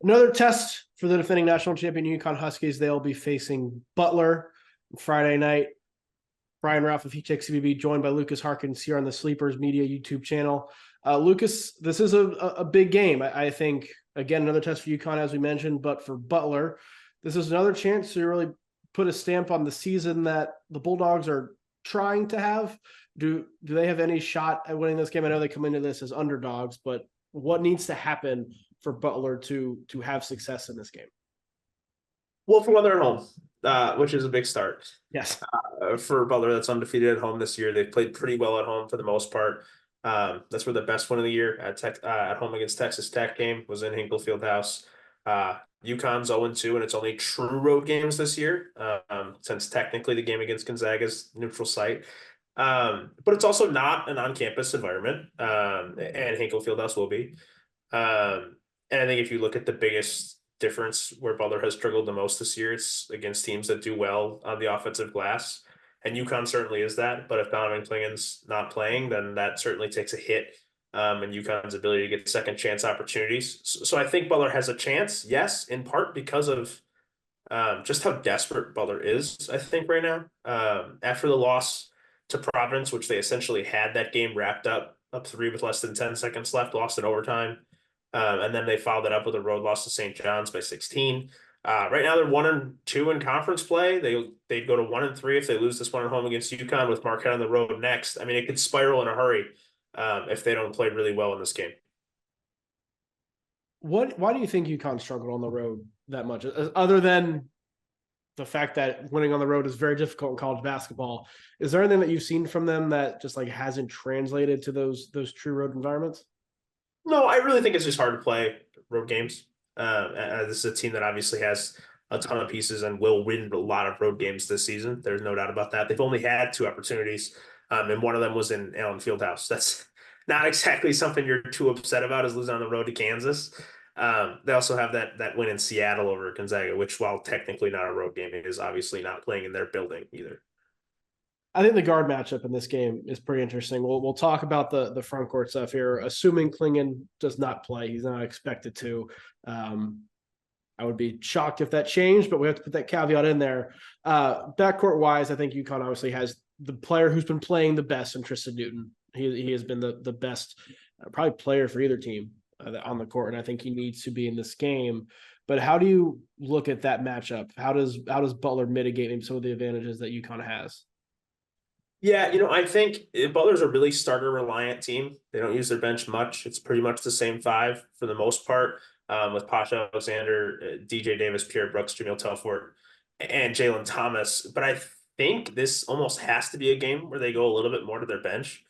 Another test for the defending national champion UConn Huskies. They'll be facing Butler Friday night. Brian Rauf of HXCBB, joined by Lukas Harkins here on the Sleepers Media YouTube channel. Lukas, this is a big game. I think, again, another test for UConn, as we mentioned, but for Butler, this is another chance to really put a stamp on the season that the Bulldogs are trying to have. Do they have any shot at winning this game? I know they come into this as underdogs, but what needs to happen for Butler to have success in this game? Well, for one, they're at home, which is a big start. Yes. For Butler, that's undefeated at home this year. They've played pretty well at home for the most part. That's where the best win of the year at home against Texas Tech game was in Hinkle Fieldhouse. UConn's 0-2, and it's only true road games this year, since technically the game against Gonzaga's neutral site. But it's also not an on-campus environment, and Hinkle Fieldhouse will be. And I think if you look at the biggest difference where Butler has struggled the most this year, it's against teams that do well on the offensive glass. And UConn certainly is that. But if Donovan Klingen's not playing, then that certainly takes a hit in UConn's ability to get second chance opportunities. So I think Butler has a chance, yes, in part because of just how desperate Butler is, I think, right now. After the loss to Providence, which they essentially had that game wrapped up 3 with less than 10 seconds left, lost in overtime. And then they followed it up with a road loss to St. John's by 16. Right now they're 1-2 in conference play. They'd go to 1-3 if they lose this one at home against UConn with Marquette on the road next. I mean, it could spiral in a hurry if they don't play really well in this game. Why do you think UConn struggled on the road that much, other than the fact that winning on the road is very difficult in college basketball? Is there anything that you've seen from them that just like hasn't translated to those true road environments? No, I really think it's just hard to play road games. This is a team that obviously has a ton of pieces and will win a lot of road games this season. There's no doubt about that. They've only had 2 opportunities, and one of them was in Allen Fieldhouse. That's not exactly something you're too upset about, is losing on the road to Kansas. They also have that win in Seattle over Gonzaga, which, while technically not a road game, it is obviously not playing in their building either. I think the guard matchup in this game is pretty interesting. We'll talk about the front court stuff here. Assuming Klingen does not play, he's not expected to. I would be shocked if that changed, but we have to put that caveat in there. Backcourt wise, I think UConn obviously has the player who's been playing the best in Tristan Newton. He has been the best probably player for either team on the court, and I think he needs to be in this game. But how do you look at that matchup? How does Butler mitigate maybe some of the advantages that UConn has? Yeah, I think Butler's a really starter-reliant team. They don't use their bench much. It's pretty much the same 5 for the most part, with Pasha Alexander, DJ Davis, Pierre Brooks, Jamil Telfort, and Jalen Thomas. But I think this almost has to be a game where they go a little bit more to their bench,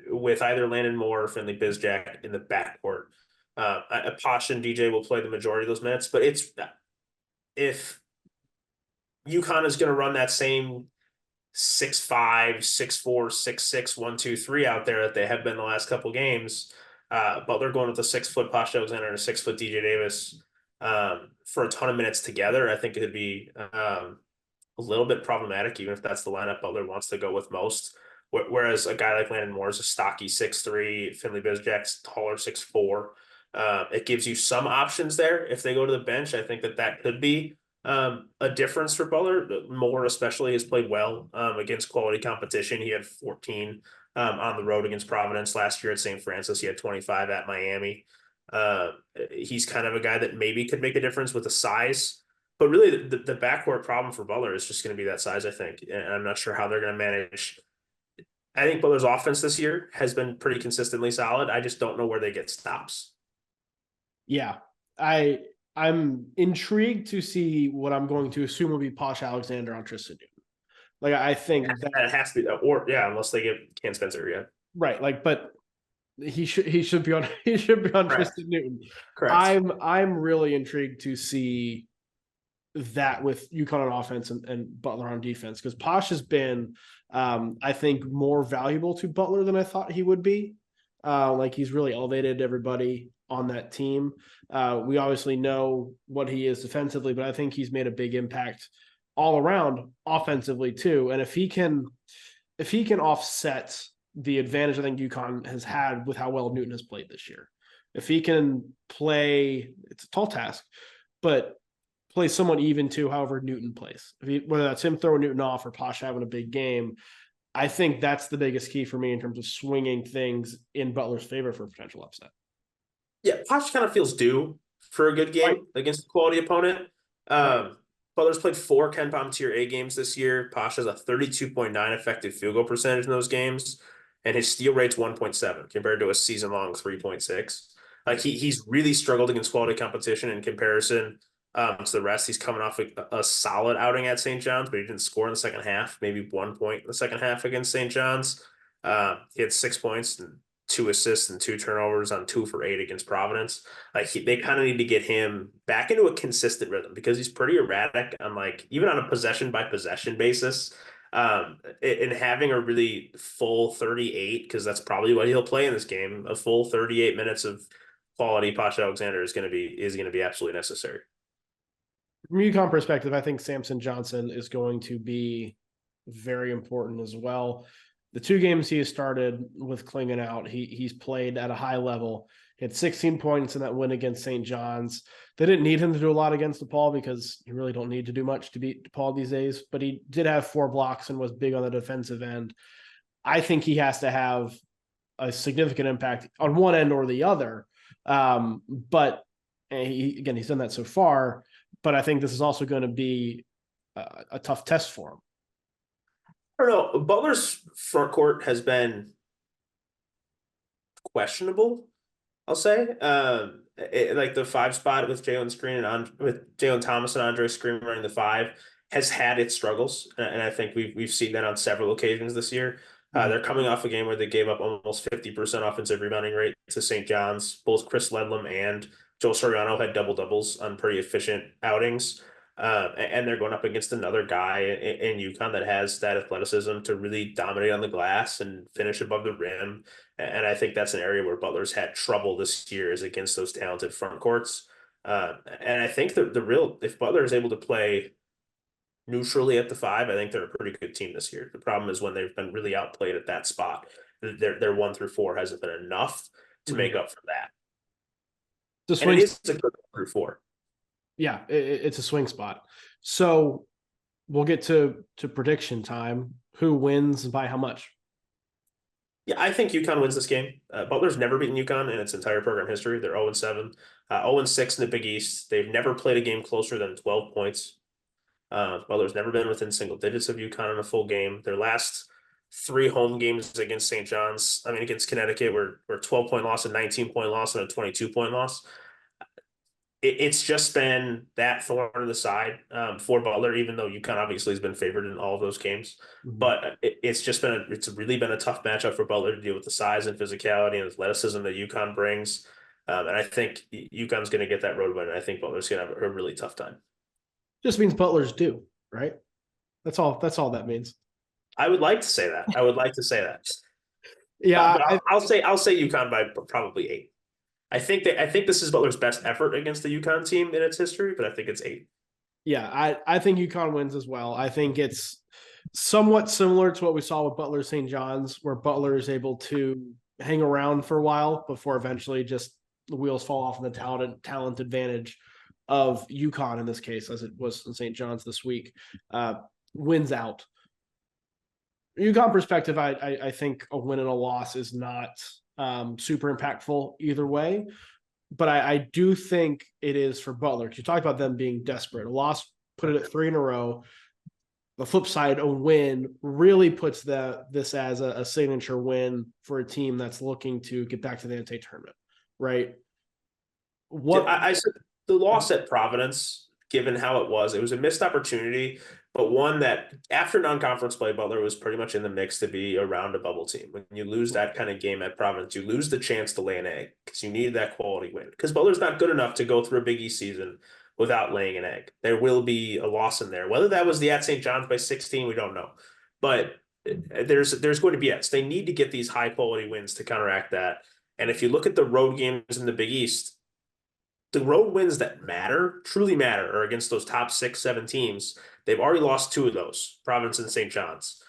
with either Landon Moore or Finley Bizjack in the backcourt. Pasha and DJ will play the majority of those minutes, but if UConn is going to run that same 6'5", 6'4", 6'6", 1, 2, 3 out there that they have been the last couple games, but they're going with a 6-foot Pasha Alexander and a 6-foot DJ Davis for a ton of minutes together. I think it would be a little bit problematic, even if that's the lineup Butler wants to go with most. Whereas a guy like Landon Moore is a stocky 6'3", Finley Bizjack's taller 6'4". It gives you some options there. If they go to the bench, I think that could be a difference for Butler. Moore especially has played well against quality competition. He had 14 on the road against Providence last year at St. Francis. He had 25 at Miami. He's kind of a guy that maybe could make a difference with the size. But really, the backcourt problem for Butler is just going to be that size, I think. And I'm not sure how they're going to manage. I think Butler's offense this year has been pretty consistently solid. I just don't know where they get stops. Yeah, I'm intrigued to see what I'm going to assume will be Posh Alexander on Tristan Newton. Like, I think that it has to be, unless they get Ken Spencer, yeah. Right, but he should be on Tristan Newton. Correct. I'm really intrigued to see that with UConn on offense and Butler on defense, because Posh has been, I think, more valuable to Butler than I thought he would be. He's really elevated everybody on that team. We obviously know what he is defensively, but I think he's made a big impact all around offensively too. And if he can offset the advantage I think UConn has had with how well Newton has played this year, if he can play, it's a tall task, but play somewhat even to however Newton plays. Whether that's him throwing Newton off or Posh having a big game, I think that's the biggest key for me in terms of swinging things in Butler's favor for a potential upset. Yeah, Posh kind of feels due for a good game against a quality opponent. Butler's played 4 KenPom Tier A games this year. Posh has a 32.9 effective field goal percentage in those games, and his steal rate's 1.7 compared to a season-long 3.6. Like he's really struggled against quality competition in comparison to the rest. He's coming off a solid outing at St. John's, but he didn't score in the second half, maybe 1 point in the second half against St. John's. He had 6 points and 2 assists and 2 turnovers on 2 for 8 against Providence. Like they kind of need to get him back into a consistent rhythm because he's pretty erratic on even on a possession by possession basis. And having a really full 38, because that's probably what he'll play in this game, a full 38 minutes of quality Posh Alexander is going to be absolutely necessary. From UConn perspective, I think Samson Johnson is going to be very important as well. The 2 games he has started with Klingon out, he's played at a high level. He had 16 points in that win against St. John's. They didn't need him to do a lot against DePaul because you really don't need to do much to beat DePaul these days, but he did have 4 blocks and was big on the defensive end. I think he has to have a significant impact on one end or the other. But he's done that so far, but I think this is also going to be a tough test for him. I don't know. Butler's front court has been questionable, I'll say. Like the 5 spot with Jalen Screen and with Jalen Thomas and Andre Screen running the 5 has had its struggles, and I think we've seen that on several occasions this year. They're coming off a game where they gave up almost 50% offensive rebounding rate to St. John's. Both Chris Ledlam and Joel Soriano had double-doubles on pretty efficient outings. And they're going up against another guy in UConn that has that athleticism to really dominate on the glass and finish above the rim. And I think that's an area where Butler's had trouble this year is against those talented front courts. And I think if Butler is able to play neutrally at the 5, I think they're a pretty good team this year. The problem is when they've been really outplayed at that spot, their 1 through 4 hasn't been enough to make up for that. And it is a good 1 through 4. Yeah, it's a swing spot. So we'll get to prediction time. Who wins and by how much? Yeah, I think UConn wins this game. Butler's never beaten UConn in its entire program history. They're 0-7, 0-6 in the Big East. They've never played a game closer than 12 points. Butler's never been within single digits of UConn in a full game. Their last 3 home games against St. John's, against Connecticut, were 12-point loss, a 19-point loss, and a 22-point loss. It's just been that thorn in the side for Butler, even though UConn obviously has been favored in all of those games. But it's really been a tough matchup for Butler to deal with the size and physicality and athleticism that UConn brings. And I think UConn's going to get that road win. And I think Butler's going to have a really tough time. Just means Butler's due, right? That's all that means. I would like to say that. Yeah, I'll say UConn by probably 8. I think this is Butler's best effort against the UConn team in its history, but I think it's 8. Yeah, I think UConn wins as well. I think it's somewhat similar to what we saw with Butler St. John's, where Butler is able to hang around for a while before eventually just the wheels fall off in the talent advantage of UConn in this case, as it was in St. John's this week, wins out. UConn perspective, I think a win and a loss is not super impactful either way, but I do think it is for Butler. You talked about them being desperate. A loss put it at 3 in a row. The flip side, a win really puts this as a signature win for a team that's looking to get back to the NCAA tournament, right? I said the loss at Providence, given how it was a missed opportunity, but one that after non-conference play, Butler was pretty much in the mix to be around a bubble team. When you lose that kind of game at Providence, you lose the chance to lay an egg because you needed that quality win. Because Butler's not good enough to go through a Big East season without laying an egg. There will be a loss in there. Whether that was the at St. John's by 16, we don't know. But there's going to be yes. They need to get these high quality wins to counteract that. And if you look at the road games in the Big East, the road wins that truly matter, are against those top 6, 7 teams. They've already lost 2 of those, Providence and St. John's.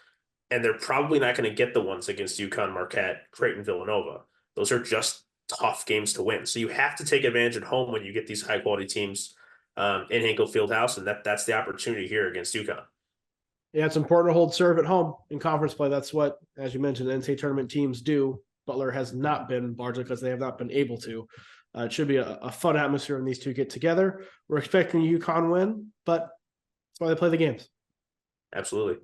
And they're probably not going to get the ones against UConn, Marquette, Creighton, Villanova. Those are just tough games to win. So you have to take advantage at home when you get these high quality teams in Hinkle Fieldhouse, and that's the opportunity here against UConn. Yeah, it's important to hold serve at home in conference play. That's what, as you mentioned, NCAA tournament teams do. Butler has not been, largely because they have not been able to. It should be a fun atmosphere when these two get together. We're expecting UConn win, but that's why they play the games. Absolutely.